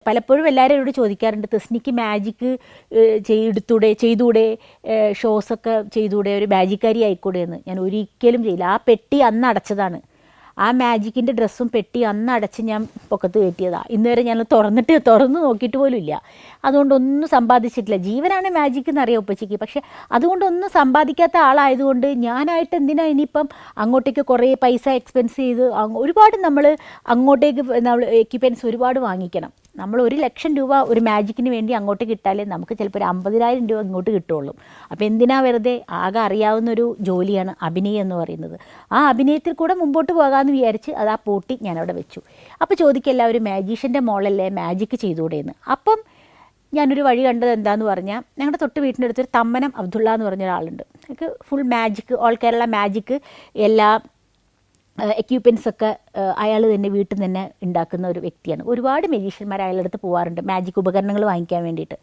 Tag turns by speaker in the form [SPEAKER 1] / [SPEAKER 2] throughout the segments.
[SPEAKER 1] പലപ്പോഴും എല്ലാവരും എന്നോട് ചോദിക്കാറുണ്ട്, തെസ്നിക്ക് മാജിക്ക് ചെയ്തൂടെ, ഷോസൊക്കെ ചെയ്തൂടെ, ഒരു മാജിക്കാരി ആയിക്കൂടെ എന്ന്. ഞാൻ ഒരിക്കലും ചെയ്യില്ല. ആ പെട്ടി അന്ന് അടച്ചതാണ്. ആ മാജിക്കിൻ്റെ ഡ്രസ്സും പെട്ടി അന്ന് അടച്ച് ഞാൻ പൊക്കത്ത് കയറ്റിയതാണ്. ഇന്നുവരെ ഞാൻ തുറന്ന് നോക്കിയിട്ട് പോലും ഇല്ല. അതുകൊണ്ടൊന്നും സമ്പാദിച്ചിട്ടില്ല. ജീവനാണ് മാജിക് എന്നറിയാം ഉപ്പച്ചിക്ക്. പക്ഷേ അതുകൊണ്ടൊന്നും സമ്പാദിക്കാത്ത ആളായതുകൊണ്ട് ഞാനായിട്ട് എന്തിനാണ് ഇനിയിപ്പം അങ്ങോട്ടേക്ക് കുറേ പൈസ എക്സ്പെൻസ് ചെയ്ത് ഒരുപാട് നമ്മൾ അങ്ങോട്ടേക്ക് എക്യുപ്മെൻറ്റ്സ് ഒരുപാട് വാങ്ങിക്കണം. നമ്മൾ 1,00,000 രൂപ ഒരു മാജിക്കിന് വേണ്ടി അങ്ങോട്ടേക്ക് ഇട്ടാലേ നമുക്ക് ചിലപ്പോൾ ഒരു 50,000 രൂപ ഇങ്ങോട്ട് കിട്ടുള്ളൂ. അപ്പോൾ എന്തിനാ വെറുതെ? ആകെ അറിയാവുന്നൊരു ജോലിയാണ് അഭിനയം എന്ന് പറയുന്നത്. ആ അഭിനയത്തിൽ കൂടെ മുമ്പോട്ട് പോകാമെന്ന് വിചാരിച്ച് അത് ആ പൂട്ടി ഞാനവിടെ വെച്ചു. അപ്പോൾ ചോദിക്കുക എല്ലാവരും, മാജീഷ്യൻ്റെ മോളല്ലേ, മാജിക്ക് ചെയ്തുകൂടെയെന്ന്. അപ്പം ഞാനൊരു വഴി കണ്ടത് എന്താന്ന് പറഞ്ഞാൽ, ഞങ്ങളുടെ തൊട്ട് വീട്ടിൻ്റെ അടുത്തൊരു തമ്മനം അബ്ദുള്ള എന്ന് പറഞ്ഞ ഒരാളുണ്ട്. എനിക്ക് full magic, all Kerala magic എല്ലാ എക്യുപ്മെൻറ്റ്സൊക്കെ അയാൾ തന്നെ വീട്ടിൽ നിന്ന് തന്നെ ഉണ്ടാക്കുന്ന ഒരു വ്യക്തിയാണ്. ഒരുപാട് മജീഷ്യന്മാർ അയാളുടെ അടുത്ത് പോകാറുണ്ട് മാജിക് ഉപകരണങ്ങൾ വാങ്ങിക്കാൻ വേണ്ടിയിട്ട്.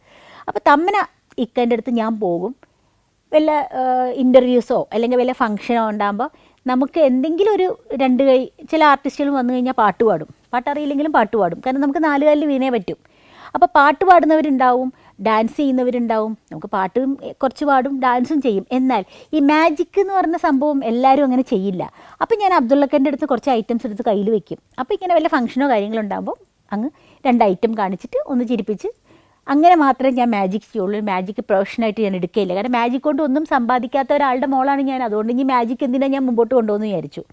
[SPEAKER 1] അപ്പോൾ തമ്മന ഇക്കൻ്റെ അടുത്ത് ഞാൻ പോകും. വല്ല ഇൻ്റർവ്യൂസോ അല്ലെങ്കിൽ വല്ല ഫംഗ്ഷനോ ഉണ്ടാകുമ്പോൾ നമുക്ക് എന്തെങ്കിലും ഒരു 2 കൈ, ചില ആർട്ടിസ്റ്റുകൾ വന്നു കഴിഞ്ഞാൽ പാട്ട് പാടും. പാട്ടറിയില്ലെങ്കിലും പാട്ട് പാടും. കാരണം നമുക്ക് 4 കാലിൽ വീണേ പറ്റും. അപ്പോൾ പാട്ട് പാടുന്നവരുണ്ടാവും, ഡാൻസ് ചെയ്യുന്നവരുണ്ടാവും. നമുക്ക് പാട്ടും കുറച്ച് പാടും, ഡാൻസും ചെയ്യും. എന്നാൽ ഈ മാജിക് എന്ന് പറഞ്ഞ സംഭവം എല്ലാവരും അങ്ങനെ ചെയ്യില്ല. അപ്പോൾ ഞാൻ അബ്ദുള്ളക്കൻ്റെ അടുത്ത് കുറച്ച് ഐറ്റംസ് എടുത്ത് കയ്യിൽ വെക്കും. അപ്പോൾ ഇങ്ങനെ വല്ല ഫംഗ്ഷനോ കാര്യങ്ങളോ ഉണ്ടാകുമ്പോൾ അങ്ങ് 2 ഐറ്റം കാണിച്ചിട്ട് ഒന്ന് ചിരിപ്പിച്ച് അങ്ങനെ മാത്രമേ ഞാൻ മാജിക് ചെയ്യുള്ളൂ. മാജിക് പ്രൊഫഷനായിട്ട് ഞാൻ എടുക്കുകയില്ല. കാരണം മാജിക് കൊണ്ട് ഒന്നും സമ്പാദിക്കാത്ത ഒരാളുടെ മോളാണ് ഞാൻ. അതുകൊണ്ട് ഇനി മാജിക് എന്തിനാണ് ഞാൻ മുമ്പോട്ട് കൊണ്ടുപോകുമെന്ന് വിചാരിച്ചു.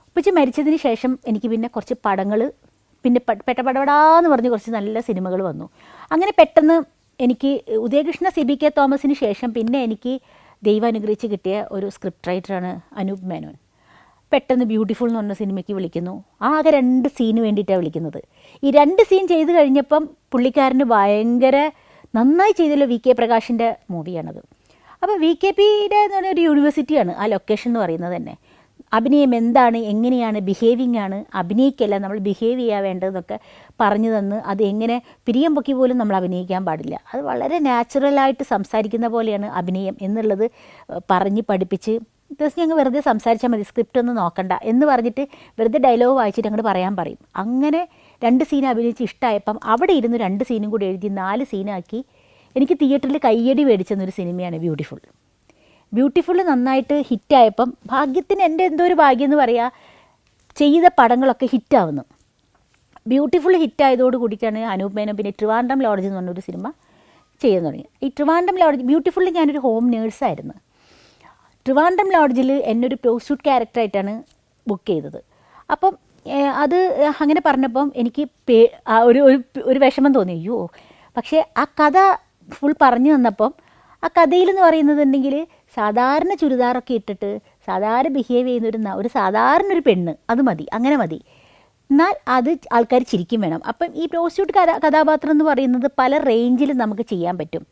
[SPEAKER 1] ഉപ്പച്ചി മരിച്ചതിന് ശേഷം എനിക്ക് പിന്നെ കുറച്ച് പടങ്ങൾ, പിന്നെ പെട്ടപടപടാന്ന് പറഞ്ഞ് കുറച്ച് നല്ല സിനിമകൾ വന്നു. അങ്ങനെ പെട്ടെന്ന് എനിക്ക് ഉദയകൃഷ്ണ CBK തോമസിന് ശേഷം പിന്നെ എനിക്ക് ദൈവം അനുഗ്രഹിച്ച് കിട്ടിയ ഒരു സ്ക്രിപ്റ്റ് റൈറ്ററാണ് അനൂപ് മേനോൻ. പെട്ടെന്ന് ബ്യൂട്ടിഫുൾ എന്ന് പറഞ്ഞ സിനിമയ്ക്ക് വിളിക്കുന്നു. ആകെ 2 സീന് വേണ്ടിയിട്ടാണ് വിളിക്കുന്നത്. ഈ 2 സീൻ ചെയ്ത് കഴിഞ്ഞപ്പം പുള്ളിക്കാരന് ഭയങ്കര നന്നായി ചെയ്തല്ലോ. VK പ്രകാശിൻ്റെ മൂവിയാണത്. അപ്പോൾ VKPയുടെ എന്ന് പറഞ്ഞ ഒരു യൂണിവേഴ്സിറ്റിയാണ് ആ ലൊക്കേഷൻ എന്ന് പറയുന്നത് തന്നെ. അഭിനയം എന്താണ്, എങ്ങനെയാണ് ബിഹേവിങ് ആണ്, അഭിനയിക്കല്ല നമ്മൾ ബിഹേവ് ചെയ്യാൻ വേണ്ടതെന്നൊക്കെ പറഞ്ഞു തന്ന്, അത് എങ്ങനെ പിരിയം പൊക്കി പോലും നമ്മൾ അഭിനയിക്കാൻ പാടില്ല, അത് വളരെ നാച്ചുറലായിട്ട് സംസാരിക്കുന്ന പോലെയാണ് അഭിനയം എന്നുള്ളത് പറഞ്ഞ് പഠിപ്പിച്ച്, ദിവസം ഞങ്ങൾ വെറുതെ സംസാരിച്ചാൽ മതി, സ്ക്രിപ്റ്റ് ഒന്നും നോക്കണ്ട എന്ന് പറഞ്ഞിട്ട് വെറുതെ ഡയലോഗ് വായിച്ചിട്ട് അങ്ങോട്ട് പറയാൻ പറയും. അങ്ങനെ 2 സീൻ അഭിനയിച്ച് ഇഷ്ടമായപ്പം അവിടെ ഇരുന്ന് 2 സീനും കൂടി എഴുതി 4 സീനാക്കി എനിക്ക് തിയേറ്ററിൽ കയ്യടി മേടിച്ചെന്നൊരു സിനിമയാണ് ബ്യൂട്ടിഫുൾ. നന്നായിട്ട് ഹിറ്റായപ്പം ഭാഗ്യത്തിന് എൻ്റെ എന്തോ ഒരു ഭാഗ്യം എന്ന് പറയുക, ചെയ്ത പടങ്ങളൊക്കെ ഹിറ്റാവുന്നു. ബ്യൂട്ടിഫുൾ ഹിറ്റായതോട് കൂടിയിട്ടാണ് അനൂപ് മേനോൻ പിന്നെ ട്രിവാൻഡ്രം ലോഡ്ജ് എന്ന് പറഞ്ഞൊരു സിനിമ ചെയ്യാൻ തുടങ്ങി. ഈ ട്രിവാൻഡ്രം ലോഡ്ജ് ബ്യൂട്ടിഫുള്ളിൽ ഞാനൊരു ഹോം നേഴ്സായിരുന്നു. ട്രിവാൻഡ്രം ലോഡ്ജിൽ എന്നൊരു പ്രോസ്റ്റിറ്റ്യൂട്ട് ക്യാരക്ടറായിട്ടാണ് ബുക്ക് ചെയ്തത്. അപ്പം അത് അങ്ങനെ പറഞ്ഞപ്പം എനിക്ക് ഒരു വിഷമം തോന്നി. അയ്യോ, പക്ഷേ ആ കഥ ഫുൾ പറഞ്ഞു തന്നപ്പം ആ കഥയിലെന്ന് പറയുന്നതുണ്ടെങ്കിൽ സാധാരണ ചുരിദാറൊക്കെ ഇട്ടിട്ട് സാധാരണ ബിഹേവ് ചെയ്യുന്ന ഒരു സാധാരണ ഒരു പെണ്ണ്, അത് മതി, അങ്ങനെ മതി. എന്നാൽ അത് ആൾക്കാർ ചിരിക്കും വേണം. അപ്പം ഈ പ്രോസ്റ്റിറ്റ്യൂട്ട് കഥാപാത്രം എന്ന് പറയുന്നത് പല റേഞ്ചിലും നമുക്ക് ചെയ്യാൻ പറ്റും.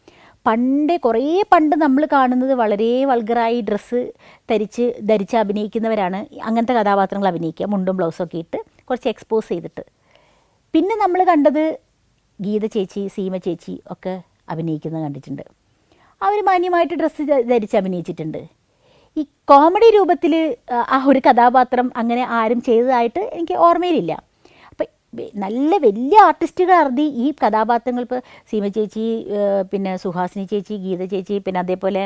[SPEAKER 1] കുറേ പണ്ട് നമ്മൾ കാണുന്നത് വളരെ വൾഗറായി ഡ്രസ്സ് ധരിച്ച് അഭിനയിക്കുന്നവരാണ് അങ്ങനത്തെ കഥാപാത്രങ്ങൾ അഭിനയിക്കുക, മുണ്ടും ബ്ലൗസൊക്കെ ഇട്ട് കുറച്ച് എക്സ്പോസ് ചെയ്തിട്ട്. പിന്നെ നമ്മൾ കണ്ടത് ഗീത ചേച്ചി, സീമ ചേച്ചി ഒക്കെ അഭിനയിക്കുന്നത് കണ്ടിട്ടുണ്ട്. അവർ മാന്യമായിട്ട് ഡ്രസ്സ് ധരിച്ച് അഭിനയിച്ചിട്ടുണ്ട്. ഈ കോമഡി രൂപത്തിൽ ആ ഒരു കഥാപാത്രം അങ്ങനെ ആരും ചെയ്തതായിട്ട് എനിക്ക് ഓർമ്മയിലില്ല. അപ്പം നല്ല വലിയ ആർട്ടിസ്റ്റുകൾ അറിഞ്ഞ് ഈ കഥാപാത്രങ്ങൾ, ഇപ്പോൾ സീമ ചേച്ചി, പിന്നെ സുഹാസിനി ചേച്ചി, ഗീത ചേച്ചി, പിന്നെ അതേപോലെ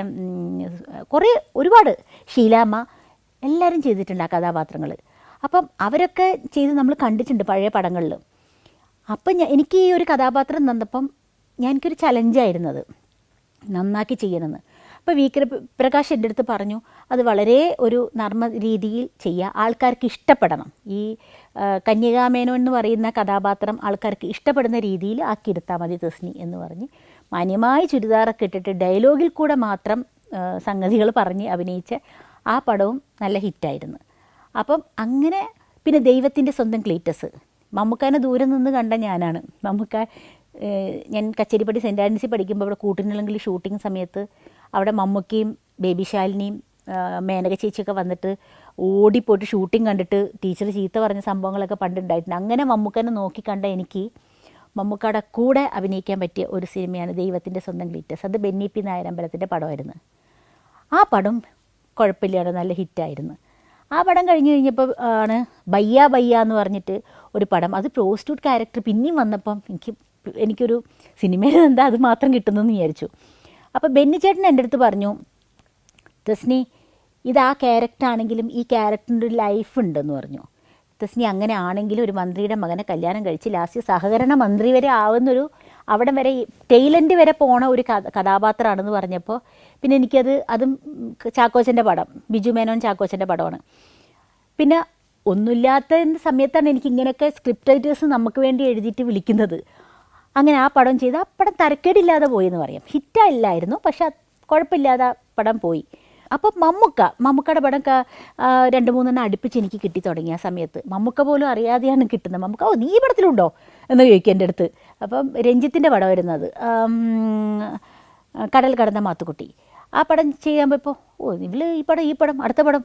[SPEAKER 1] ഒരുപാട് ഷീലാമ്മ, എല്ലാവരും ചെയ്തിട്ടുണ്ട് ആ കഥാപാത്രങ്ങൾ. അപ്പം അവരൊക്കെ ചെയ്ത് നമ്മൾ കണ്ടിട്ടുണ്ട് പഴയ പടങ്ങളിൽ. അപ്പം എനിക്ക് ഈ ഒരു കഥാപാത്രം തന്നപ്പം എനിക്കൊരു ചലഞ്ചായിരുന്നത് നന്നാക്കി ചെയ്യണമെന്ന്. അപ്പോൾ VK പ്രകാശ് എൻ്റെ അടുത്ത് പറഞ്ഞു, അത് വളരെ ഒരു നർമ്മ രീതിയിൽ ചെയ്യുക, ആൾക്കാർക്ക് ഇഷ്ടപ്പെടണം. ഈ കന്യകാമേനോൻ എന്ന് പറയുന്ന കഥാപാത്രം ആൾക്കാർക്ക് ഇഷ്ടപ്പെടുന്ന രീതിയിൽ ആക്കിയെടുത്താൽ മതി തെസ്നി എന്ന് പറഞ്ഞ് മാന്യമായി ചുരിദാറൊക്കെ ഇട്ടിട്ട് ഡയലോഗിൽ കൂടെ മാത്രം സംഗതികൾ പറഞ്ഞ് അഭിനയിച്ച ആ പടവും നല്ല ഹിറ്റായിരുന്നു. അപ്പം അങ്ങനെ പിന്നെ ദൈവത്തിൻ്റെ സ്വന്തം ക്ലീറ്റസ്, മമ്മൂക്കാനെ ദൂരെ നിന്ന് കണ്ട ഞാനാണ്. ഞാൻ കച്ചേരിപ്പടി സെൻറ്റ് ആൻഡ്രീസിൽ പഠിക്കുമ്പോൾ അവിടെ കൂട്ടിനിളങ്കിൽ ഷൂട്ടിംഗ് സമയത്ത് അവിടെ മമ്മൂക്കയും ബേബി ശാലിനിയും മേനക ചേച്ചിയൊക്കെ വന്നിട്ട് ഓടിപ്പോയിട്ട് ഷൂട്ടിംഗ് കണ്ടിട്ട് ടീച്ചർ ചീത്ത പറഞ്ഞ സംഭവങ്ങളൊക്കെ പണ്ടുണ്ടായിട്ടുണ്ട്. അങ്ങനെ മമ്മൂക്കനെ നോക്കിക്കണ്ട എനിക്ക് മമ്മൂക്കയുടെ കൂടെ അഭിനയിക്കാൻ പറ്റിയ ഒരു സിനിമയാണ് ദൈവത്തിൻ്റെ സ്വന്തം ക്ലീറ്റസ്. അത് ബെന്നി പി നായരമ്പലത്തിൻ്റെ പടമായിരുന്നു. ആ പടം കുഴപ്പമില്ലാതെ നല്ല ഹിറ്റായിരുന്നു. ആ പടം കഴിഞ്ഞ് കഴിഞ്ഞപ്പോൾ ആണ് ബയ്യ ബയ്യ എന്ന് പറഞ്ഞിട്ട് ഒരു പടം, അത് പ്രോസ്റ്റിറ്റ്യൂട്ട് ക്യാരക്ടർ പിന്നെയും വന്നപ്പം എനിക്കൊരു സിനിമയിൽ എന്താ അത് മാത്രം കിട്ടുന്നെന്ന് വിചാരിച്ചു. അപ്പോൾ ബെന്നി ചേട്ടൻ എൻ്റെ അടുത്ത് പറഞ്ഞു, തസ്നി ഇത് ആ ക്യാരക്ടറാണെങ്കിലും ഈ ക്യാരക്ടറിൻ്റെ ഒരു ലൈഫ് ഉണ്ടെന്ന് പറഞ്ഞു. തസ്നി അങ്ങനെ ആണെങ്കിലും ഒരു മന്ത്രിയുടെ മകനെ കല്യാണം കഴിച്ച് ലാസ്റ്റ് സഹകരണ മന്ത്രി വരെ ആവുന്നൊരു അവിടെ വരെ ടൈലൻഡ് വരെ പോണ ഒരു കഥാപാത്രമാണെന്ന് പറഞ്ഞപ്പോൾ പിന്നെ അതും ചാക്കോച്ചൻ്റെ പടം, ബിജു മേനോൻ ചാക്കോച്ചൻ്റെ പടമാണ്. പിന്നെ ഒന്നുമില്ലാത്ത സമയത്താണ് എനിക്ക് ഇങ്ങനെയൊക്കെ സ്ക്രിപ്റ്റ് റൈറ്റേഴ്സ് നമുക്ക് വേണ്ടി എഴുതിയിട്ട് വിളിക്കുന്നത്. അങ്ങനെ ആ പടം ചെയ്ത് ആ പടം തരക്കേടില്ലാതെ പോയി എന്ന് പറയാം. ഹിറ്റായില്ലായിരുന്നു, പക്ഷെ കുഴപ്പമില്ലാതെ പടം പോയി. അപ്പോൾ മമ്മൂക്കയുടെ പടം 2-3 അടുപ്പിച്ച് എനിക്ക് കിട്ടി തുടങ്ങി. ആ സമയത്ത് മമ്മൂക്ക പോലും അറിയാതെയാണ് കിട്ടുന്നത്. മമ്മൂക്ക നീ ഈ പടത്തിലുണ്ടോ എന്ന് ചോദിക്കും എൻ്റെ അടുത്ത്. അപ്പം രഞ്ജിത്തിൻ്റെ പടം വരുന്നത് കടൽ കടന്ന മാത്തുക്കുട്ടി, ആ പടം ചെയ്യാൻ പോയപ്പോൾ ഈ പടം അടുത്ത പടം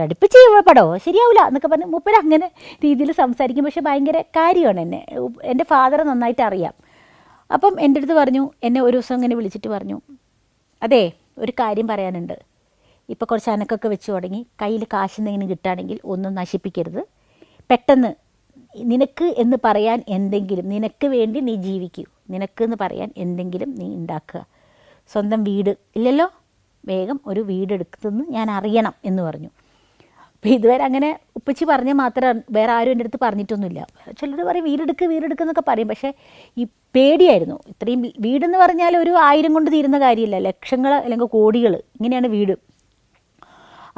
[SPEAKER 1] അടുപ്പിച്ച് പടമോ ശരിയാവില്ല എന്നൊക്കെ പറഞ്ഞ് മൂപ്പര് അങ്ങനെ രീതിയിൽ സംസാരിക്കും. പക്ഷേ ഭയങ്കര കാര്യമാണ് എൻ്റെ ഫാദറെ നന്നായിട്ട് അറിയാം. അപ്പം എൻ്റെ അടുത്ത് പറഞ്ഞു, എന്നെ ഒരു ദിവസം ഇങ്ങനെ വിളിച്ചിട്ട് പറഞ്ഞു, അതെ ഒരു കാര്യം പറയാനുണ്ട്, ഇപ്പോൾ കുറച്ച് അനക്കൊക്കെ വെച്ച് തുടങ്ങി, കയ്യിൽ കാശെന്തെങ്കിലും കിട്ടുകയാണെങ്കിൽ ഒന്നും നശിപ്പിക്കരുത്. പെട്ടെന്ന് നിനക്ക് എന്ന് പറയാൻ എന്തെങ്കിലും, നിനക്ക് വേണ്ടി നീ ജീവിക്കൂ, നിനക്ക് എന്ന് പറയാൻ എന്തെങ്കിലും നീ ഉണ്ടാക്കുക. സ്വന്തം വീട് ഇല്ലല്ലോ, വേഗം ഒരു വീടെടുക്കുമെന്ന് ഞാൻ അറിയണം എന്ന് പറഞ്ഞു. അപ്പോൾ ഇതുവരെ അങ്ങനെ ഉപ്പച്ചി പറഞ്ഞാൽ മാത്രം വേറെ ആരും എൻ്റെ അടുത്ത് പറഞ്ഞിട്ടൊന്നുമില്ല. ചിലർ പറയും വീടെടുക്കുന്നൊക്കെ പറയും, പക്ഷേ ഈ പേടിയായിരുന്നു. ഇത്രയും വീടെന്ന് പറഞ്ഞാൽ ഒരു 1000 കൊണ്ട് തീരുന്ന കാര്യമില്ല, ലക്ഷങ്ങൾ അല്ലെങ്കിൽ കോടികൾ, ഇങ്ങനെയാണ് വീട്.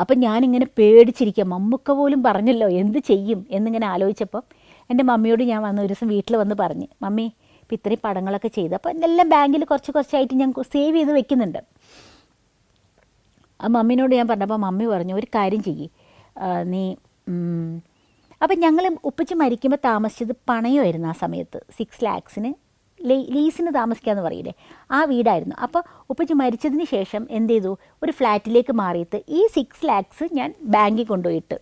[SPEAKER 1] അപ്പം ഞാനിങ്ങനെ പേടിച്ചിരിക്കുക, മമ്മൂക്ക പോലും പറഞ്ഞല്ലോ എന്ത് ചെയ്യും എന്നിങ്ങനെ ആലോചിച്ചപ്പം എൻ്റെ മമ്മിയോട് ഞാൻ ഒരു ദിവസം വീട്ടിൽ വന്ന് പറഞ്ഞ്, മമ്മി ഇപ്പം ഇത്രയും പടങ്ങളൊക്കെ ചെയ്ത് അപ്പം എല്ലാം ബാങ്കിൽ കുറച്ചായിട്ട് ഞാൻ സേവ് ചെയ്ത് വെക്കുന്നുണ്ട്. ആ മമ്മീനോട് ഞാൻ പറഞ്ഞപ്പോൾ മമ്മി പറഞ്ഞു, ഒരു കാര്യം ചെയ്യ് നീ അപ്പം ഞങ്ങൾ ഉപ്പച്ചി മരിക്കുമ്പോൾ താമസിച്ചത് പണയമായിരുന്നു. ആ സമയത്ത് 6 lakhsന് ലീസിന് താമസിക്കാമെന്ന് പറയില്ലേ, ആ വീടായിരുന്നു. അപ്പോൾ ഉപ്പച്ചി മരിച്ചതിന് ശേഷം എന്ത് ചെയ്തു, ഒരു ഫ്ലാറ്റിലേക്ക് മാറിയിട്ട് ഈ 6 lakhs ഞാൻ ബാങ്കിൽ കൊണ്ടുപോയിട്ട്,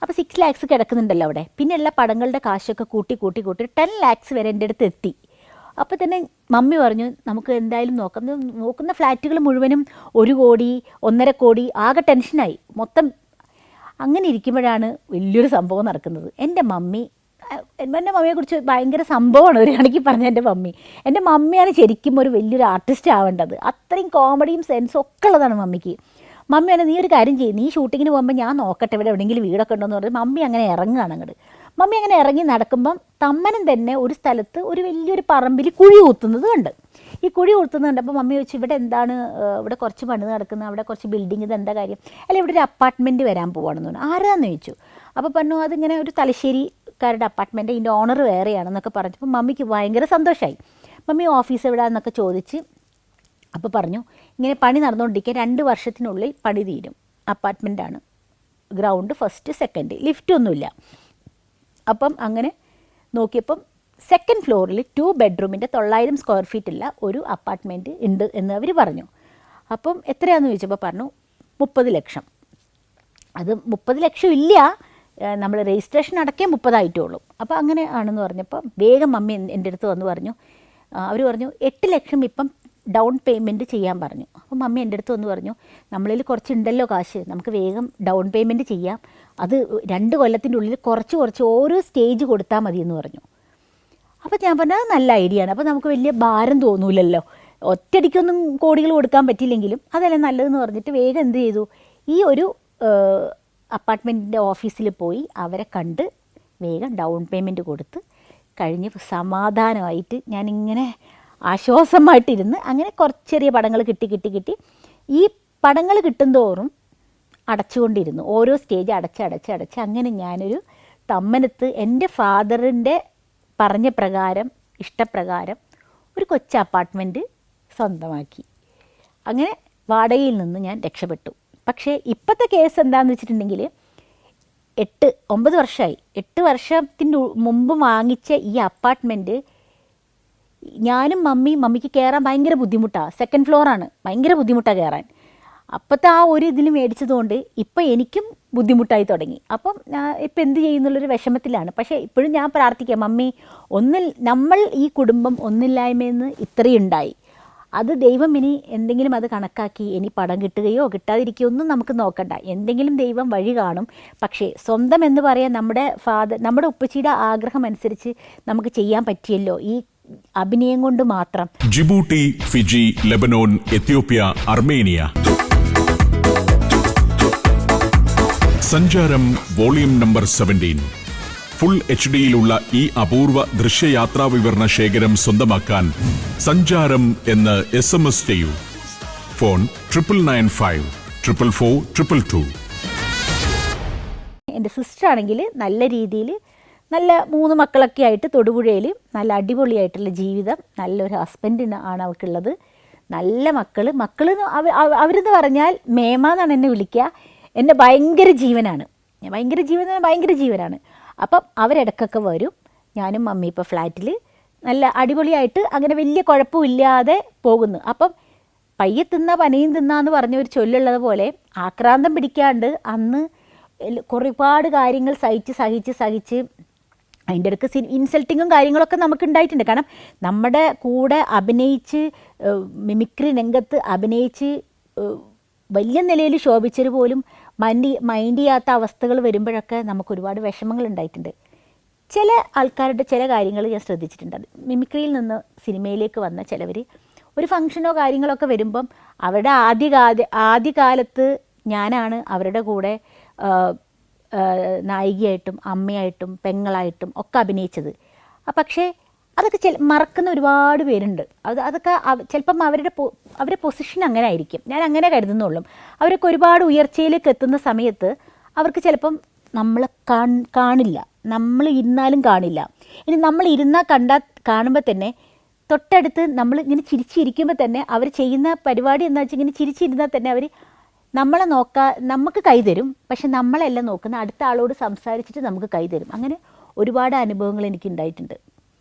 [SPEAKER 1] അപ്പോൾ 6 lakhs കിടക്കുന്നുണ്ടല്ലോ അവിടെ. പിന്നെ എല്ലാ പടങ്ങളുടെ കാശൊക്കെ കൂട്ടി 10 lakhs വരെ എൻ്റെ അടുത്ത് എത്തി. അപ്പോൾ തന്നെ മമ്മി പറഞ്ഞു, നമുക്ക് എന്തായാലും നോക്കുന്ന ഫ്ലാറ്റുകൾ മുഴുവനും 1 കോടി 1.5 കോടി, ആകെ ടെൻഷനായി മൊത്തം. അങ്ങനെ ഇരിക്കുമ്പോഴാണ് വലിയൊരു സംഭവം നടക്കുന്നത്. എൻ്റെ മമ്മിയെക്കുറിച്ച് ഭയങ്കര സംഭവമാണ് ഒരു കണക്കി പറഞ്ഞ എൻ്റെ മമ്മിയാണ് ശരിക്കും ഒരു വലിയൊരു ആർട്ടിസ്റ്റ് ആവേണ്ടത്. അത്രയും കോമഡിയും സെൻസും ഒക്കെ ഉള്ളതാണ് മമ്മിക്ക്. മമ്മിയാണ്, നീ ഒരു കാര്യം ചെയ്യും, നീ ഷൂട്ടിങ്ങിന് പോകുമ്പോൾ ഞാൻ നോക്കട്ടെ ഇവിടെ എവിടെയെങ്കിലും വീടൊക്കെ ഉണ്ടോ എന്ന് പറഞ്ഞ് മമ്മി അങ്ങനെ ഇറങ്ങുകയാണ് അങ്ങോട്ട്. മമ്മി അങ്ങനെ ഇറങ്ങി നടക്കുമ്പം തമ്മനം തന്നെ ഒരു സ്ഥലത്ത് ഒരു വലിയൊരു പറമ്പിൽ കുഴി കുത്തുന്നത് കണ്ട്. ഈ കുഴി കുത്തുന്നത് കണ്ടപ്പോൾ മമ്മി ചോദിച്ചു, ഇവിടെ എന്താണ്, ഇവിടെ കുറച്ച് പണി നടക്കുന്നത്, അവിടെ കുറച്ച് ബിൽഡിങ്, ഇത് എന്താ കാര്യം? അല്ല ഇവിടെ ഒരു അപ്പാർട്ട്മെൻറ്റ് വരാൻ പോവാണെന്ന് പറഞ്ഞു. ആരാന്ന് ചോദിച്ചു. അപ്പോൾ പറഞ്ഞു, അതിങ്ങനെ ഒരു തലശ്ശേരിക്കാരുടെ അപ്പാർട്ട്മെൻറ്റ്, ഇതിൻ്റെ ഓണർ വേറെയാണെന്നൊക്കെ പറഞ്ഞപ്പോൾ മമ്മിക്ക് ഭയങ്കര സന്തോഷമായി. മമ്മി ഓഫീസ് എവിടെയാണെന്നൊക്കെ ചോദിച്ച് അപ്പോൾ പറഞ്ഞു, ഇങ്ങനെ പണി നടന്നുകൊണ്ടിരിക്കുക, 2 വർഷത്തിനുള്ളിൽ പണി തീരും, അപ്പാർട്ട്മെൻറ്റാണ്, ഗ്രൗണ്ട് 1st 2nd, ലിഫ്റ്റൊന്നുമില്ല. അപ്പം അങ്ങനെ നോക്കിയപ്പം 2nd ഫ്ലോറിൽ 2 bedroomൻ്റെ 900 square feet ഉള്ള ഒരു അപ്പാർട്ട്മെൻറ്റ് ഉണ്ട് എന്ന് അവർ പറഞ്ഞു. അപ്പം എത്രയാണെന്ന് ചോദിച്ചപ്പോൾ പറഞ്ഞു 30 ലക്ഷം. അത് 30 ലക്ഷം ഇല്ല, നമ്മൾ രജിസ്ട്രേഷൻ അടക്കേ 30 ആയിട്ടുള്ളൂ. അപ്പോൾ അങ്ങനെ ആണെന്ന് പറഞ്ഞപ്പോൾ വേഗം മമ്മി എൻ്റെ അടുത്ത് വന്ന് പറഞ്ഞു, അവർ പറഞ്ഞു 8 ലക്ഷം ഇപ്പം ഡൗൺ പേയ്മെൻറ്റ് ചെയ്യാൻ പറഞ്ഞു. അപ്പോൾ മമ്മി എൻ്റെ അടുത്ത് വന്ന് പറഞ്ഞു, നമ്മളിൽ കുറച്ചുണ്ടല്ലോ കാശ്, നമുക്ക് വേഗം ഡൗൺ പേയ്മെൻറ്റ് ചെയ്യാം, അത് 2 കൊല്ലത്തിൻ്റെ ഉള്ളിൽ കുറച്ച് ഓരോ സ്റ്റേജ് കൊടുത്താൽ മതി എന്ന് പറഞ്ഞു. അപ്പോൾ ഞാൻ പറഞ്ഞാൽ അത് നല്ല ഐഡിയ ആണ്, അപ്പോൾ നമുക്ക് വലിയ ഭാരം തോന്നൂലല്ലോ, ഒറ്റയടിക്കൊന്നും കോടികൾ കൊടുക്കാൻ പറ്റില്ലെങ്കിലും അതല്ലേ നല്ലതെന്ന് പറഞ്ഞിട്ട് വേഗം എന്ത് ചെയ്തു, ഈ ഒരു അപ്പാർട്ട്മെൻറ്റിൻ്റെ ഓഫീസിൽ പോയി അവരെ കണ്ട് വേഗം ഡൗൺ പേയ്മെൻറ്റ് കൊടുത്ത് കഴിഞ്ഞ് സമാധാനമായിട്ട് ഞാനിങ്ങനെ ആശ്വാസമായിട്ടിരുന്ന് അങ്ങനെ കുറച്ച് ചെറിയ പടങ്ങൾ കിട്ടി. ഈ പടങ്ങൾ കിട്ടുന്തോറും അടച്ചുകൊണ്ടിരുന്നു, ഓരോ സ്റ്റേജ് അടച്ച് അങ്ങനെ ഞാനൊരു തമ്മനത്ത് എൻ്റെ ഫാദറിൻ്റെ പറഞ്ഞ പ്രകാരം, ഇഷ്ടപ്രകാരം ഒരു കൊച്ചു അപ്പാർട്ട്മെൻറ്റ് സ്വന്തമാക്കി. അങ്ങനെ വാടകയിൽ നിന്ന് ഞാൻ രക്ഷപ്പെട്ടു. പക്ഷേ ഇപ്പോഴത്തെ കേസ് എന്താണെന്ന് വെച്ചിട്ടുണ്ടെങ്കിൽ 8-9 വർഷമായി, 8 വർഷത്തിൻ്റെ മുമ്പ് വാങ്ങിച്ച ഈ അപ്പാർട്ട്മെൻറ്റ് ഞാനും മമ്മിക്ക് കയറാൻ ഭയങ്കര ബുദ്ധിമുട്ടാണ്. 2nd ഫ്ലോറാണ്, ഭയങ്കര ബുദ്ധിമുട്ടാണ് കയറാൻ. അപ്പോഴത്തെ ആ ഒരു ഇതിൽ മേടിച്ചതുകൊണ്ട് ഇപ്പം എനിക്കും ബുദ്ധിമുട്ടായി തുടങ്ങി. അപ്പം ഇപ്പം എന്ത് ചെയ്യുന്നുള്ളൊരു വിഷമത്തിലാണ്. പക്ഷേ ഇപ്പോഴും ഞാൻ പ്രാർത്ഥിക്കാം, മമ്മി നമ്മൾ ഈ കുടുംബം ഒന്നില്ലായ്മയെന്ന് ഇത്രയും ഉണ്ടായി, അത് ദൈവം ഇനി എന്തെങ്കിലും അത് കണക്കാക്കി ഇനി പടം കിട്ടുകയോ കിട്ടാതിരിക്കുകയോ ഒന്നും നമുക്ക് നോക്കണ്ട. എന്തെങ്കിലും ദൈവം വഴി കാണും. പക്ഷേ സ്വന്തം എന്ന് പറയാൻ നമ്മുടെ ഉപ്പച്ചിയുടെ ആഗ്രഹം അനുസരിച്ച് നമുക്ക് ചെയ്യാൻ പറ്റിയല്ലോ ഈ അഭിനയം കൊണ്ട് മാത്രം.
[SPEAKER 2] Djibouti, Fiji, Lebanon, Ethiopia, Armenia. സഞ്ചാരം വോളിയം നമ്പർ 17. ഫുൾ HD-യിലുള്ള ഈ അപൂർവ ദൃശ്യയാത്രാ വിവരണ ശേഖരം സ്വന്തമാക്കാൻ സഞ്ചാരം എന്ന് SMS ചെയ്യൂ. ഫോൺ 9995 444 222.
[SPEAKER 1] എൻ്റെ സിസ്റ്റർ ആണെങ്കിൽ നല്ല രീതിയിൽ നല്ല 3 മക്കളൊക്കെ ആയിട്ട് തൊടുപുഴയിൽ നല്ല അടിപൊളിയായിട്ടുള്ള ജീവിതം, നല്ലൊരു ഹസ്ബൻഡിന് ആണ് അവൾക്കുള്ളത്. നല്ല മക്കൾ അവരെന്ന് പറഞ്ഞാൽ മേമ എന്നാണ് എന്നെ വിളിക്കുക. എന്നെ ഭയങ്കര ജീവനാണ്. ഭയങ്കര ജീവനാണ്. അപ്പം അവരിടക്കൊക്കെ വരും. ഞാനും മമ്മി ഇപ്പോൾ ഫ്ലാറ്റിൽ നല്ല അടിപൊളിയായിട്ട് അങ്ങനെ വലിയ കുഴപ്പമില്ലാതെ പോകുന്നു. അപ്പം പയ്യെ തിന്ന പനയും തിന്നാന്ന് പറഞ്ഞ ഒരു ചൊല്ലുള്ളത് പോലെ ആക്രാന്തം പിടിക്കാണ്ട് അന്ന് ഒരുപാട് കാര്യങ്ങൾ സഹിച്ച് അതിൻ്റെ ഇടയ്ക്ക് ഇൻസൾട്ടിങ്ങും കാര്യങ്ങളൊക്കെ നമുക്ക് ഉണ്ടായിട്ടുണ്ട്. കാരണം നമ്മുടെ കൂടെ അഭിനയിച്ച് മിമിക്രി രംഗത്ത് അഭിനയിച്ച് വലിയ നിലയിൽ ശോഭിച്ചത് പോലും മൈൻഡ് ചെയ്യാത്ത അവസ്ഥകൾ വരുമ്പോഴൊക്കെ നമുക്ക് ഒരുപാട് വിഷമങ്ങൾ ഉണ്ടായിട്ടുണ്ട്. ചില ആൾക്കാരുടെ ചില കാര്യങ്ങൾ ഞാൻ ശ്രദ്ധിച്ചിട്ടുണ്ട്. അത് മിമിക്രിയിൽ നിന്ന് സിനിമയിലേക്ക് വന്ന ചിലവർ ഒരു ഫംഗ്ഷനോ കാര്യങ്ങളൊക്കെ വരുമ്പം അവരുടെ ആദ്യകാലത്ത് ഞാനാണ് അവരുടെ കൂടെ നായികയായിട്ടും അമ്മയായിട്ടും പെങ്ങളായിട്ടും ഒക്കെ അഭിനയിച്ചത്. പക്ഷേ അതൊക്കെ മറക്കുന്ന ഒരുപാട് പേരുണ്ട്. അതൊക്കെ ചിലപ്പം അവരുടെ പൊസിഷൻ അങ്ങനെ ആയിരിക്കും. ഞാൻ അങ്ങനെ കരുതുന്നുള്ളൂ. അവരൊക്കെ ഒരുപാട് ഉയർച്ചയിലേക്ക് എത്തുന്ന സമയത്ത് അവർക്ക് ചിലപ്പം നമ്മളെ കാണില്ല, നമ്മൾ ഇരുന്നാലും കാണില്ല. ഇനി നമ്മൾ ഇരുന്നാൽ കാണുമ്പോൾ തന്നെ തൊട്ടടുത്ത് നമ്മൾ ഇങ്ങനെ ചിരിച്ചിരിക്കുമ്പോൾ തന്നെ അവർ ചെയ്യുന്ന പരിപാടി എന്താ വെച്ചാൽ ഇങ്ങനെ ചിരിച്ചിരുന്നാൽ തന്നെ അവർ നമ്മളെ നമുക്ക് കൈതരും. പക്ഷെ നമ്മളെല്ലാം നോക്കുന്ന അടുത്ത ആളോട് സംസാരിച്ചിട്ട് നമുക്ക് കൈതരും. അങ്ങനെ ഒരുപാട് അനുഭവങ്ങൾ എനിക്ക് ഉണ്ടായിട്ടുണ്ട്.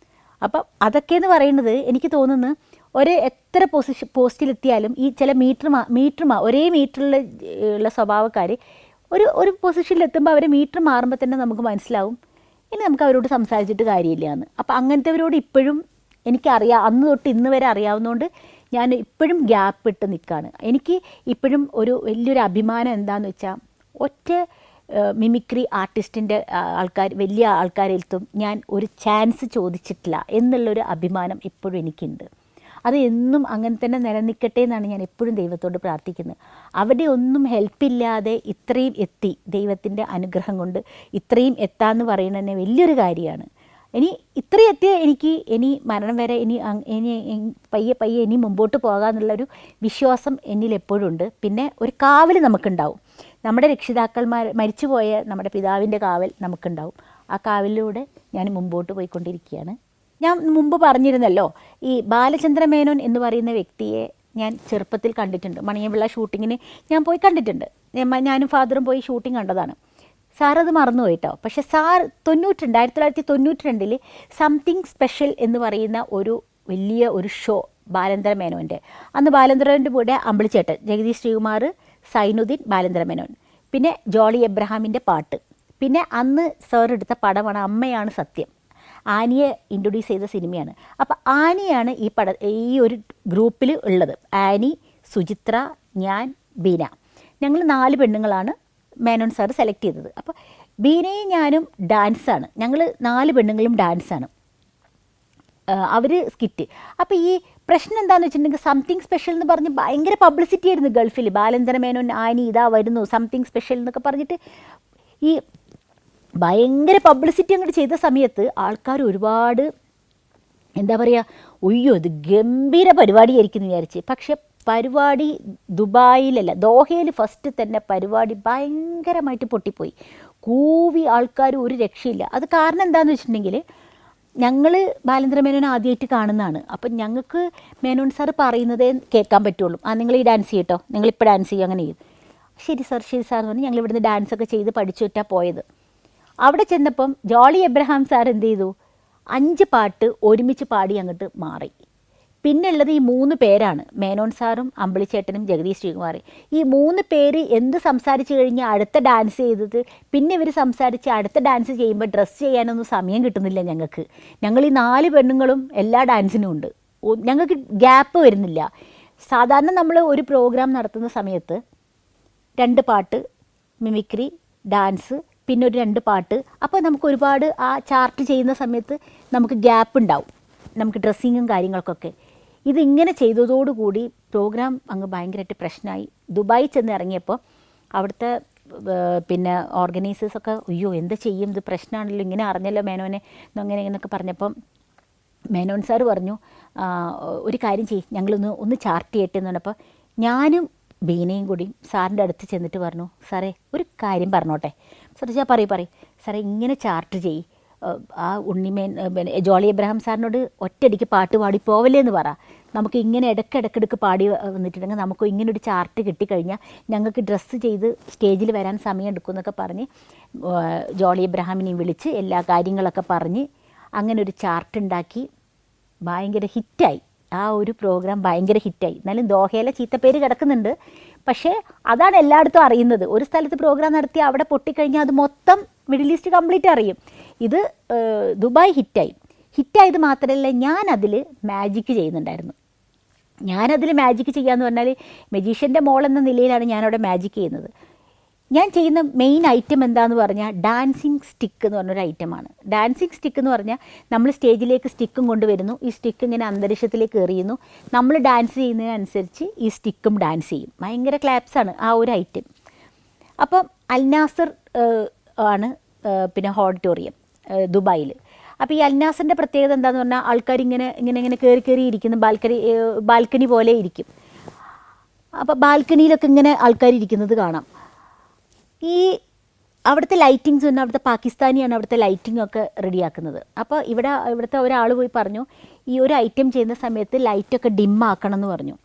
[SPEAKER 1] അപ്പം അതൊക്കെയെന്ന് പറയുന്നത് എനിക്ക് തോന്നുന്നു എത്ര പോസ്റ്റിലെത്തിയാലും ഈ ചില ഒരേ മീറ്ററിലുള്ള സ്വഭാവക്കാർ ഒരു പൊസിഷനിലെത്തുമ്പോൾ അവരെ മീറ്റർ മാറുമ്പോൾ തന്നെ നമുക്ക് മനസ്സിലാവും ഇനി നമുക്ക് അവരോട് സംസാരിച്ചിട്ട് കാര്യമില്ല എന്ന്. അപ്പം അങ്ങനത്തെവരോട് ഇപ്പോഴും എനിക്കറിയാം, അന്ന് തൊട്ട് ഇന്ന് വരെ അറിയാവുന്നതുകൊണ്ട് ഞാൻ ഇപ്പോഴും ഗ്യാപ്പ് ഇട്ട് നിൽക്കുകയാണ്. എനിക്ക് ഇപ്പോഴും വലിയൊരു അഭിമാനം എന്താണെന്ന് വെച്ചാൽ ഒറ്റ മിമിക്രി ആർട്ടിസ്റ്റിൻ്റെ വലിയ ആൾക്കാരെടുത്തും ഞാൻ ഒരു ചാൻസ് ചോദിച്ചിട്ടില്ല എന്നുള്ളൊരു അഭിമാനം ഇപ്പോഴും എനിക്കുണ്ട്. അത് എന്നും അങ്ങനെ തന്നെ നിലനിൽക്കട്ടെ എന്നാണ് ഞാൻ എപ്പോഴും ദൈവത്തോട് പ്രാർത്ഥിക്കുന്നത്. അവിടെ ഒന്നും ഹെൽപ്പില്ലാതെ ഇത്രയും എത്തി, ദൈവത്തിൻ്റെ അനുഗ്രഹം കൊണ്ട് ഇത്രയും എത്താമെന്ന് പറയുന്നത് തന്നെ വലിയൊരു കാര്യമാണ്. ഇത്രയും എത്തിയ എനിക്ക് ഇനി മരണം വരെ ഇനി പയ്യെ ഇനി മുമ്പോട്ട് പോകാമെന്നുള്ളൊരു വിശ്വാസം എന്നിൽ എപ്പോഴും ഉണ്ട്. പിന്നെ ഒരു കാവൽ നമുക്കുണ്ടാവും. നമ്മുടെ രക്ഷിതാക്കന്മാർ മരിച്ചുപോയ നമ്മുടെ പിതാവിൻ്റെ കാവൽ നമുക്കുണ്ടാവും. ആ കാവലിലൂടെ ഞാൻ മുമ്പോട്ട് പോയിക്കൊണ്ടിരിക്കുകയാണ്. ഞാൻ മുമ്പ് പറഞ്ഞിരുന്നല്ലോ, ഈ ബാലചന്ദ്ര മേനോൻ എന്ന് പറയുന്ന വ്യക്തിയെ ഞാൻ ചെറുപ്പത്തിൽ കണ്ടിട്ടുണ്ട്. മണിയമ്പിള്ള ഷൂട്ടിങ്ങിന് ഞാൻ പോയി കണ്ടിട്ടുണ്ട്. ഞാനും ഫാദറും പോയി ഷൂട്ടിംഗ് കണ്ടതാണ്. സാറത് മറന്നുപോയിട്ടോ. പക്ഷേ സാർ 1992 സംതിങ് സ്പെഷ്യൽ എന്ന് പറയുന്ന വലിയ ഒരു ഷോ ബാലേന്ദ്ര മേനോൻ്റെ, അന്ന് ബാലേന്ദ്രൻ്റെ കൂടെ അമ്പിളിച്ചേട്ടൻ, ജഗദീഷ് ശ്രീകുമാർ, സൈനുദ്ദീൻ, ബാലേന്ദ്ര മേനോൻ, പിന്നെ ജോളി എബ്രഹാമിൻ്റെ പാട്ട്, പിന്നെ അന്ന് സാർ എടുത്ത പടമാണ് അമ്മയാണ് സത്യം. ആനിയെ ഇൻട്രൊഡ്യൂസ് ചെയ്ത സിനിമയാണ്. അപ്പോൾ ആനിയാണ് ഈ ഒരു ഗ്രൂപ്പിൽ ഉള്ളത്. ആനി, സുചിത്ര, ഞാൻ, ബീന, ഞങ്ങൾ 4 പെണ്ണുങ്ങളാണ് മേനോൻ സാർ സെലക്ട് ചെയ്തത്. അപ്പോൾ ബീനയും ഞാനും ഡാൻസാണ്, ഞങ്ങൾ 4 പെണ്ണുങ്ങളും ഡാൻസാണ്, അവർ സ്കിറ്റ്. അപ്പോൾ ഈ പ്രശ്നം എന്താണെന്ന് വെച്ചിട്ടുണ്ടെങ്കിൽ സംതിങ് സ്പെഷ്യൽ എന്ന് പറഞ്ഞ് ഭയങ്കര പബ്ലിസിറ്റി ആയിരുന്നു ഗൾഫിൽ. ബാലേന്ദ്ര മേനോൻ ആനി ഇതാ വരുന്നു സംതിങ് സ്പെഷ്യൽ എന്നൊക്കെ പറഞ്ഞിട്ട് ഈ ഭയങ്കര പബ്ലിസിറ്റി അങ്ങോട്ട് ചെയ്ത സമയത്ത് ആൾക്കാർ ഒരുപാട് എന്താ പറയുക, ഒയ്യോ ഇത് ഗംഭീര പരിപാടിയായിരിക്കും എന്ന് വിചാരിച്ച്. പക്ഷെ പരിപാടി ദുബായിലല്ല, ദോഹയിൽ ഫസ്റ്റ് തന്നെ പരിപാടി ഭയങ്കരമായിട്ട് പൊട്ടിപ്പോയി. കൂവി ആൾക്കാർ ഒരു രക്ഷയില്ല. അത് കാരണം എന്താണെന്ന് വെച്ചിട്ടുണ്ടെങ്കിൽ ഞങ്ങൾ ബാലേന്ദ്ര മേനോൻ ആദ്യമായിട്ട് കാണുന്നതാണ്. അപ്പം ഞങ്ങൾക്ക് മേനോൻ സാർ പറയുന്നതേ കേൾക്കാൻ പറ്റുള്ളൂ. നിങ്ങൾ ഈ ഡാൻസ് ചെയ്യട്ടോ, നിങ്ങളിപ്പോൾ ഡാൻസ് ചെയ്യും, അങ്ങനെ ചെയ്യും. ശരി സാർ എന്ന് പറഞ്ഞ് ഞങ്ങൾ ഇവിടുന്ന് ഡാൻസൊക്കെ ചെയ്ത് പഠിച്ചിട്ടാണ് പോയത്. അവിടെ ചെന്നപ്പം ജോളി എബ്രഹാം സാർ എന്ത് ചെയ്തു, 5 പാട്ട് ഒരുമിച്ച് പാടി അങ്ങോട്ട് മാറി. പിന്നെ ഉള്ളത് ഈ 3 പേരാണ്, മേനോൻ സാറും അമ്പിളിച്ചേട്ടനും ജഗദീഷ് ശ്രീകുമാർ. ഈ 3 പേര് എന്ത് സംസാരിച്ച് കഴിഞ്ഞാൽ അടുത്ത ഡാൻസ് ചെയ്തത്, പിന്നെ ഇവർ സംസാരിച്ച് അടുത്ത ഡാൻസ് ചെയ്യുമ്പോൾ ഡ്രസ്സ് ചെയ്യാനൊന്നും സമയം കിട്ടുന്നില്ല ഞങ്ങൾക്ക്. ഞങ്ങൾ ഈ 4 പെണ്ണുങ്ങളും എല്ലാ ഡാൻസിനും ഉണ്ട്. ഞങ്ങൾക്ക് ഗ്യാപ്പ് വരുന്നില്ല. സാധാരണ നമ്മൾ ഒരു പ്രോഗ്രാം നടത്തുന്ന സമയത്ത് 2 പാട്ട്, മിമിക്രി, ഡാൻസ്, പിന്നെ ഒരു 2 പാട്ട്. അപ്പോൾ നമുക്ക് ഒരുപാട് ആ ചാർട്ട് ചെയ്യുന്ന സമയത്ത് നമുക്ക് ഗ്യാപ്പ് ഉണ്ടാവും, നമുക്ക് ഡ്രസ്സിങ്ങും കാര്യങ്ങൾക്കൊക്കെ. ഇതിങ്ങനെ ചെയ്തതോടുകൂടി പ്രോഗ്രാം അങ്ങ് ഭയങ്കരമായിട്ട് പ്രശ്നമായി. ദുബായി ചെന്ന് ഇറങ്ങിയപ്പോൾ അവിടുത്തെ പിന്നെ ഓർഗനൈസേഴ്സൊക്കെ അയ്യോ എന്താ ചെയ്യും, ഇത് പ്രശ്നമാണല്ലോ, ഇങ്ങനെ അറിഞ്ഞല്ലോ മേനോനെ അങ്ങനെ ഇങ്ങനെയൊക്കെ പറഞ്ഞപ്പം മേനോൻ സാർ പറഞ്ഞു ഒരു കാര്യം ചെയ്യും, ഞങ്ങളൊന്ന് ചാർട്ട് ചെയ്യട്ടെ എന്ന് പറഞ്ഞപ്പോൾ ഞാനും ബീനയും കൂടി സാറിൻ്റെ അടുത്ത് ചെന്നിട്ട് പറഞ്ഞു, സാറേ ഒരു കാര്യം പറഞ്ഞോട്ടെ. സാർ പറയും സാറേ ഇങ്ങനെ ചാർട്ട് ചെയ്യും, ആ ഉണ്ണിമേൻ ജോളി എബ്രഹാം സാറിനോട് ഒറ്റയടിക്ക് പാട്ട് പാടി പോവല്ലേ എന്ന് പറ, നമുക്ക് ഇങ്ങനെ ഇടയ്ക്കിടയ്ക്ക് പാടി വന്നിട്ടുണ്ടെങ്കിൽ നമുക്ക് ഇങ്ങനെ ഒരു ചാർട്ട് കിട്ടിക്കഴിഞ്ഞാൽ ഞങ്ങൾക്ക് ഡ്രസ്സ് ചെയ്ത് സ്റ്റേജിൽ വരാൻ സമയം എടുക്കും എന്നൊക്കെ പറഞ്ഞ് ജോളി എബ്രഹാമിനെയും വിളിച്ച് എല്ലാ കാര്യങ്ങളൊക്കെ പറഞ്ഞ് അങ്ങനെ ഒരു ചാർട്ട് ഉണ്ടാക്കി ഭയങ്കര ഹിറ്റായി. ആ ഒരു പ്രോഗ്രാം ഭയങ്കര ഹിറ്റായി. എന്നാലും ദോഹയിലെ ചീത്തപ്പേര് കിടക്കുന്നുണ്ട്. പക്ഷേ അതാണ് എല്ലായിടത്തും അറിയുന്നത്. ഒരു സ്ഥലത്ത് പ്രോഗ്രാം നടത്തി അവിടെ പൊട്ടിക്കഴിഞ്ഞാൽ അത് മൊത്തം മിഡിൽ ഈസ്റ്റ് കംപ്ലീറ്റ് അറിയും. ഇത് ദുബായ് ഹിറ്റായത് മാത്രമല്ല, ഞാനതിൽ മാജിക്ക് ചെയ്യുന്നുണ്ടായിരുന്നു. ഞാനതിൽ മാജിക്ക് ചെയ്യാമെന്ന് പറഞ്ഞാൽ മജീഷ്യൻ്റെ മോൾ എന്ന നിലയിലാണ് ഞാനവിടെ മാജിക്ക് ചെയ്യുന്നത്. ഞാൻ ചെയ്യുന്ന മെയിൻ ഐറ്റം എന്താണെന്ന് പറഞ്ഞാൽ ഡാൻസിങ് സ്റ്റിക്ക് എന്ന് പറഞ്ഞൊരു ഐറ്റമാണ്. ഡാൻസിങ് സ്റ്റിക്ക് എന്ന് പറഞ്ഞാൽ നമ്മൾ സ്റ്റേജിലേക്ക് സ്റ്റിക്കും കൊണ്ടുവരുന്നു, ഈ സ്റ്റിക്ക് ഇങ്ങനെ അന്തരീക്ഷത്തിലേക്ക് എറിയുന്നു, നമ്മൾ ഡാൻസ് ചെയ്യുന്നതിനനുസരിച്ച് ഈ സ്റ്റിക്കും ഡാൻസ് ചെയ്യും. ഭയങ്കര ക്ലാപ്സാണ് ആ ഒരു ഐറ്റം. അപ്പം അൽനാസർ ആണ് പിന്നെ ഓഡിറ്റോറിയം ദുബായിൽ. അപ്പോൾ ഈ അൽനാസറിൻ്റെ പ്രത്യേകത എന്താണെന്ന് പറഞ്ഞാൽ ആൾക്കാർ ഇങ്ങനെ കയറി ഇരിക്കുന്നു, ബാൽക്കണി പോലെ ഇരിക്കും. അപ്പോൾ ബാൽക്കണിയിലൊക്കെ ഇങ്ങനെ ആൾക്കാർ ഇരിക്കുന്നത് കാണാം. ഈ അവിടുത്തെ ലൈറ്റിങ്സ് തന്നെ അവിടുത്തെ പാകിസ്ഥാനിയാണ് അവിടുത്തെ ലൈറ്റിംഗ് ഒക്കെ റെഡിയാക്കുന്നത്. അപ്പോൾ ഇവിടുത്തെ ഒരാൾ പോയി പറഞ്ഞു, ഈ ഒരു ഐറ്റം ചെയ്യുന്ന സമയത്ത് ലൈറ്റൊക്കെ ഡിമ്മാക്കണം എന്ന് പറഞ്ഞു.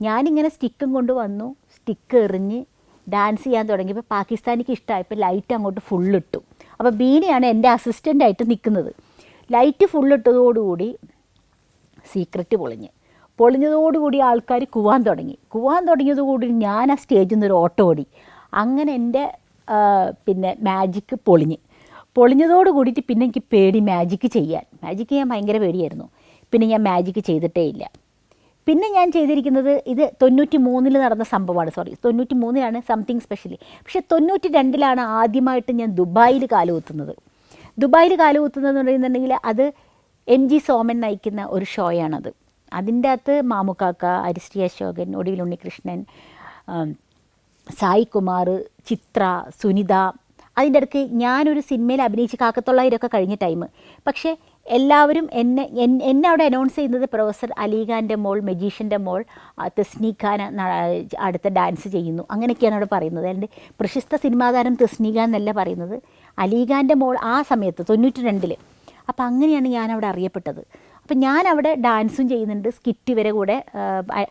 [SPEAKER 1] ഞാനിങ്ങനെ സ്റ്റിക്കും കൊണ്ട് വന്നു, സ്റ്റിക്ക് എറിഞ്ഞ് ഡാൻസ് ചെയ്യാൻ തുടങ്ങിയപ്പോൾ പാകിസ്ഥാനിക്ക് ഇഷ്ടമായപ്പോൾ ലൈറ്റ് അങ്ങോട്ട് ഫുള്ളിട്ടു. അപ്പോൾ ബീനയാണ് എൻ്റെ അസിസ്റ്റൻ്റായിട്ട് നിൽക്കുന്നത്. ലൈറ്റ് ഫുള്ളിട്ടതോടുകൂടി സീക്രട്ട് പൊളിഞ്ഞതോടുകൂടി ആൾക്കാർ കൂവാൻ തുടങ്ങിയതോടുകൂടി ഞാൻ ആ സ്റ്റേജിൽ നിന്നൊരു ഓട്ടം ഓടി. അങ്ങനെ എൻ്റെ പിന്നെ മാജിക്ക് പൊളിഞ്ഞതോട് കൂടിയിട്ട് പിന്നെ എനിക്ക് പേടി മാജിക്ക് ചെയ്യാൻ ഭയങ്കര പേടിയായിരുന്നു. പിന്നെ ഞാൻ മാജിക്ക് ചെയ്തിട്ടേ ഇല്ല. പിന്നെ ഞാൻ ചെയ്തിരിക്കുന്നത് ഇത് 93 നടന്ന സംഭവമാണ്. 93 സംതിങ് സ്പെഷ്യലി. പക്ഷേ 92 ആദ്യമായിട്ട് ഞാൻ ദുബായിൽ കാലുകുത്തുന്നത്. എന്ന് പറയുന്നുണ്ടെങ്കിൽ അത് MG സോമൻ നയിക്കുന്ന ഒരു ഷോയാണത്. അതിൻ്റെ അകത്ത് മാമുക്കാക്ക, അരിസ്റ്റി അശോകൻ, ഒടുവിൽ ഉണ്ണികൃഷ്ണൻ, സായി കുമാർ, ചിത്ര, സുനിത. അതിൻ്റെ ഇടയ്ക്ക് ഞാനൊരു സിനിമയിൽ അഭിനയിച്ച് കാക്കത്തൊള്ളായിരമൊക്കെ കഴിഞ്ഞ ടൈം. പക്ഷേ എല്ലാവരും എന്നെ അവിടെ അനൗൺസ് ചെയ്യുന്നത് പ്രൊഫസർ അലിഖാൻ്റെ മോൾ, മജീഷ്യൻ്റെ മോൾ തസ്നീഖാൻ അടുത്ത ഡാൻസ് ചെയ്യുന്നു, അങ്ങനെയൊക്കെയാണ് അവിടെ പറയുന്നത്. എൻ്റെ പ്രശസ്ത സിനിമാ താരം തസ്നീഖാൻ എന്നല്ല പറയുന്നത്, അലിഖാൻ്റെ മോൾ ആ സമയത്ത് 92. അപ്പോൾ അങ്ങനെയാണ് ഞാനവിടെ അറിയപ്പെട്ടത്. അപ്പം ഞാനവിടെ ഡാൻസും ചെയ്യുന്നുണ്ട്, സ്കിറ്റ് ഇവരെ കൂടെ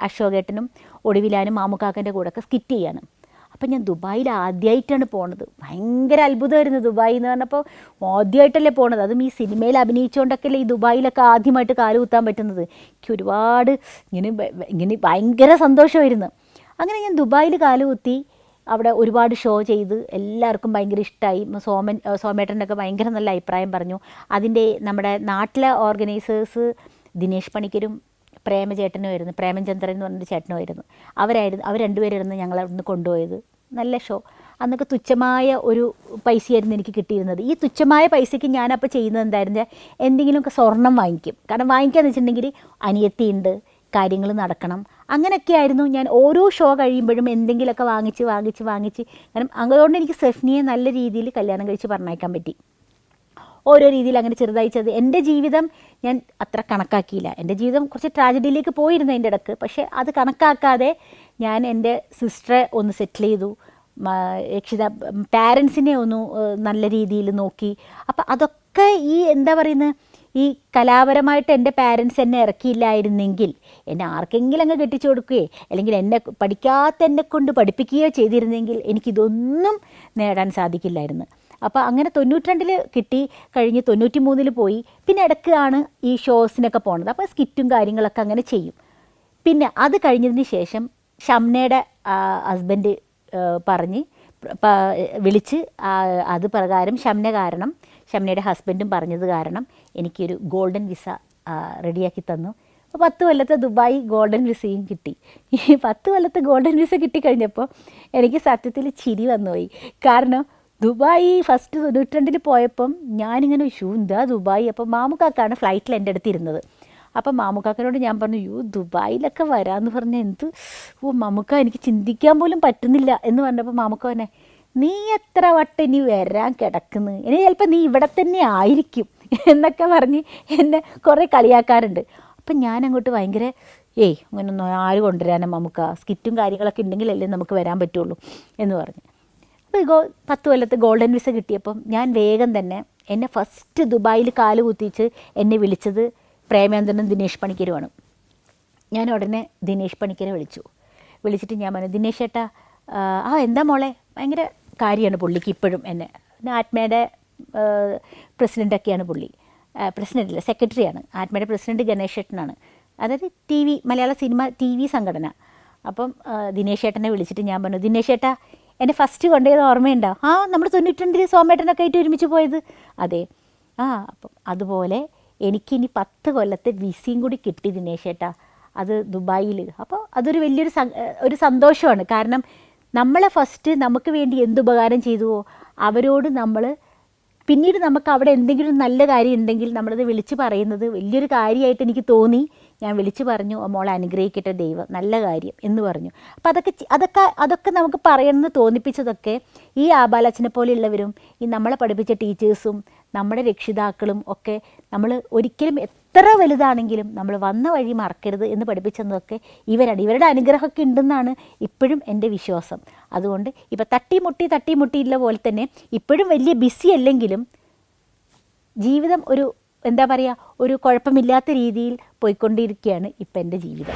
[SPEAKER 1] അശോകേട്ടനും ഒടുവിലാനും മാമുക്കാക്കൻ്റെ കൂടെ ഒക്കെ സ്കിറ്റ് ചെയ്യാണ്. അപ്പം ഞാൻ ദുബായിൽ ആദ്യമായിട്ടാണ് പോണത്. ഭയങ്കര അത്ഭുതമായിരുന്നു. ദുബായി എന്ന് പറഞ്ഞപ്പോൾ ആദ്യമായിട്ടല്ലേ പോണത്. അതും ഈ സിനിമയിൽ അഭിനയിച്ചുകൊണ്ടൊക്കെയല്ലേ ഈ ദുബായിലൊക്കെ ആദ്യമായിട്ട് കാലുകുത്താൻ പറ്റുന്നത്. എനിക്ക് ഒരുപാട് ഇങ്ങനെ ഭയങ്കര സന്തോഷമായിരുന്നു. അങ്ങനെ ഞാൻ ദുബായിൽ കാലുകുത്തി, അവിടെ ഒരുപാട് ഷോ ചെയ്ത് എല്ലാവർക്കും ഭയങ്കര ഇഷ്ടമായി. സോമേട്ടനൊക്കെ ഭയങ്കര നല്ല അഭിപ്രായം പറഞ്ഞു. അതിൻ്റെ നമ്മുടെ നാട്ടിലെ ഓർഗനൈസേഴ്സ് ദിനേശ് പണിക്കരും പ്രേമചേട്ടനുമായിരുന്നു, പ്രേമചന്ദ്രൻ എന്ന് പറഞ്ഞൊരു ചേട്ടനുമായിരുന്നു. അവർ രണ്ടുപേരായിരുന്നു ഞങ്ങളവിടുന്ന് കൊണ്ടുപോയത്. നല്ല ഷോ. അന്നൊക്കെ തുച്ഛമായ ഒരു പൈസയായിരുന്നു എനിക്ക് കിട്ടിയിരുന്നത്. ഈ തുച്ഛമായ പൈസയ്ക്ക് ഞാനപ്പോൾ ചെയ്യുന്നത് എന്തായിരുന്നു, എന്തെങ്കിലുമൊക്കെ സ്വർണം വാങ്ങിക്കും. കാരണം വാങ്ങിക്കാന്ന് വെച്ചിട്ടുണ്ടെങ്കിൽ അനിയത്തിയുണ്ട്, കാര്യങ്ങൾ നടക്കണം, അങ്ങനെയൊക്കെ ആയിരുന്നു. ഞാൻ ഓരോ ഷോ കഴിയുമ്പോഴും എന്തെങ്കിലുമൊക്കെ വാങ്ങിച്ച് കാരണം അതുകൊണ്ട് എനിക്ക് സെഫ്നിയെ നല്ല രീതിയിൽ കല്യാണം കഴിച്ച് പറഞ്ഞയക്കാൻ പറ്റി. ഓരോ രീതിയിൽ അങ്ങനെ ചെറുതായി എൻ്റെ ജീവിതം ഞാൻ അത്ര കണക്കാക്കിയില്ല. എൻ്റെ ജീവിതം കുറച്ച് ട്രാജഡിയിലേക്ക് പോയിരുന്നു അതിൻ്റെ ഇടയ്ക്ക്. പക്ഷേ അത് കണക്കാക്കാതെ ഞാൻ എൻ്റെ സിസ്റ്ററെ ഒന്ന് സെറ്റിൽ ചെയ്തു, പാരൻസിനെ ഒന്ന് നല്ല രീതിയിൽ നോക്കി. അപ്പം അതൊക്കെ ഈ എന്താ പറയുന്നത്, ഈ കലാപരമായിട്ട് എൻ്റെ പാരൻസ് എന്നെ ഇറക്കിയില്ലായിരുന്നെങ്കിൽ, എന്നെ ആർക്കെങ്കിലും അങ്ങ് കെട്ടിച്ചു കൊടുക്കുകയോ അല്ലെങ്കിൽ എന്നെ കൊണ്ട് പഠിപ്പിക്കുകയോ ചെയ്തിരുന്നെങ്കിൽ എനിക്കിതൊന്നും നേടാൻ സാധിക്കില്ലായിരുന്നു. അപ്പോൾ അങ്ങനെ 92 കിട്ടി, കഴിഞ്ഞ് 93 പോയി. പിന്നെ ഇടയ്ക്കാണ് ഈ ഷോസിനൊക്കെ പോണത്. അപ്പോൾ സ്കിറ്റും കാര്യങ്ങളൊക്കെ അങ്ങനെ ചെയ്യും. പിന്നെ അത് കഴിഞ്ഞതിന് ശേഷം ഷംനയുടെ ഹസ്ബൻഡ് വിളിച്ച് അത് പ്രകാരം ഷംനയുടെ ഹസ്ബൻഡും പറഞ്ഞത് കാരണം എനിക്കൊരു ഗോൾഡൻ വിസ റെഡിയാക്കി തന്നു. അപ്പോൾ 10 കൊല്ലത്തെ ദുബായ് ഗോൾഡൻ വിസയും കിട്ടി. ഈ 10 കൊല്ലത്തെ ഗോൾഡൻ വിസ കിട്ടിക്കഴിഞ്ഞപ്പോൾ എനിക്ക് സത്യത്തിൽ ചിരി വന്നുപോയി. കാരണം ദുബായ് ഫസ്റ്റ് 92 പോയപ്പം ഞാനിങ്ങനെ എന്താ ദുബായ്, അപ്പം മാമുക്കാക്കാണ് ഫ്ലൈറ്റിൽ എൻ്റെ അടുത്ത് ഇരുന്നത്. അപ്പം മാമുക്കാക്കനോട് ഞാൻ പറഞ്ഞു ദുബായിലൊക്കെ വരാമെന്ന് പറഞ്ഞാൽ മമ്മുക്ക എനിക്ക് ചിന്തിക്കാൻ പോലും പറ്റുന്നില്ല എന്ന് പറഞ്ഞപ്പോൾ മാമുക്ക പറഞ്ഞേ, നീ എത്ര വട്ടം ഇനി വരാൻ കിടക്കുന്നു, ഇനി ചിലപ്പോൾ നീ ഇവിടെ തന്നെ ആയിരിക്കും എന്നൊക്കെ പറഞ്ഞ് എന്നെ കുറേ കളിയാക്കാറുണ്ട്. അപ്പം ഞാനങ്ങോട്ട് ഭയങ്കര അങ്ങനൊന്നും ആര് കൊണ്ടുവരാനും നമുക്ക് സ്കിറ്റും കാര്യങ്ങളൊക്കെ ഉണ്ടെങ്കിലല്ലേ നമുക്ക് വരാൻ പറ്റുള്ളൂ എന്ന് പറഞ്ഞു. അപ്പോൾ 10 കൊല്ലത്തെ ഗോൾഡൻ വിസ കിട്ടിയപ്പം ഞാൻ വേഗം തന്നെ എന്നെ ഫസ്റ്റ് ദുബായിൽ കാല് കുത്തിച്ച് എന്നെ വിളിച്ചത് പ്രേമചന്ദ്രനും ദിനേശ് പണിക്കരുമാണ്. ഞാൻ ഉടനെ ദിനേശ് പണിക്കരെ വിളിച്ചിട്ട് ഞാൻ പറഞ്ഞു, ദിനേശ് ചേട്ടാ എന്താ മോളെ, ഭയങ്കര കാര്യമാണ് പുള്ളിക്ക് ഇപ്പോഴും എന്നെ. പിന്നെ ആത്മയുടെ പ്രസിഡൻ്റൊക്കെയാണ് പുള്ളി, പ്രസിഡൻ്റല്ല സെക്രട്ടറിയാണ്. ആത്മയുടെ പ്രസിഡൻറ്റ് ഗണേഷ് ചേട്ടനാണ്, അതായത് TV മലയാള സിനിമ TV സംഘടന. അപ്പം ദിനേശ് ചേട്ടനെ വിളിച്ചിട്ട് ഞാൻ പറഞ്ഞു, ദിനേശ് ചേട്ടാ എന്നെ ഫസ്റ്റ് കൊണ്ടുപോയത് ഓർമ്മയുണ്ടോ? നമ്മൾ 92 സോമേട്ടനൊക്കെ ആയിട്ട് ഒരുമിച്ച് പോയത്. അതെ. അപ്പം അതുപോലെ എനിക്കിനി 10 കൊല്ലത്തെ വിസയും കൂടി കിട്ടി ദിനേശ് ചേട്ടാ, അത് ദുബായിൽ. അപ്പോൾ അതൊരു വലിയൊരു സന്തോഷമാണ്. കാരണം നമ്മളെ ഫസ്റ്റ് നമുക്ക് വേണ്ടി എന്തുപകാരം ചെയ്തുവോ അവരോട് നമ്മൾ പിന്നീട് നമുക്ക് അവിടെ എന്തെങ്കിലും നല്ല കാര്യം ഉണ്ടെങ്കിൽ നമ്മളത് വിളിച്ച് പറയുന്നത് വലിയൊരു കാര്യമായിട്ട് എനിക്ക് തോന്നി. ഞാൻ വിളിച്ച് പറഞ്ഞു, മോളെ അനുഗ്രഹിക്കട്ടെ ദൈവം, നല്ല കാര്യം എന്ന് പറഞ്ഞു. അപ്പോൾ അതൊക്കെ നമുക്ക് പറയണമെന്ന് തോന്നിപ്പിച്ചതൊക്കെ ഈ ആബാലച്ചനെ പോലെയുള്ളവരും ഈ നമ്മളെ പഠിപ്പിച്ച ടീച്ചേഴ്സും നമ്മുടെ രക്ഷിതാക്കളും ഒക്കെ നമ്മൾ ഒരിക്കലും എത്ര വലുതാണെങ്കിലും നമ്മൾ വന്ന വഴി മറക്കരുത് എന്ന് പഠിപ്പിച്ചതൊക്കെ ഇവരുടെ അനുഗ്രഹമൊക്കെ ഉണ്ടെന്നാണ് ഇപ്പോഴും എൻ്റെ വിശ്വാസം. അതുകൊണ്ട് ഇപ്പോൾ തട്ടിമുട്ടിയില്ല പോലെ തന്നെ ഇപ്പോഴും വലിയ ബിസി അല്ലെങ്കിലും ജീവിതം ഒരു കുഴപ്പമില്ലാത്ത രീതിയിൽ പോയിക്കൊണ്ടിരിക്കുകയാണ് ഇപ്പം എൻ്റെ ജീവിതം.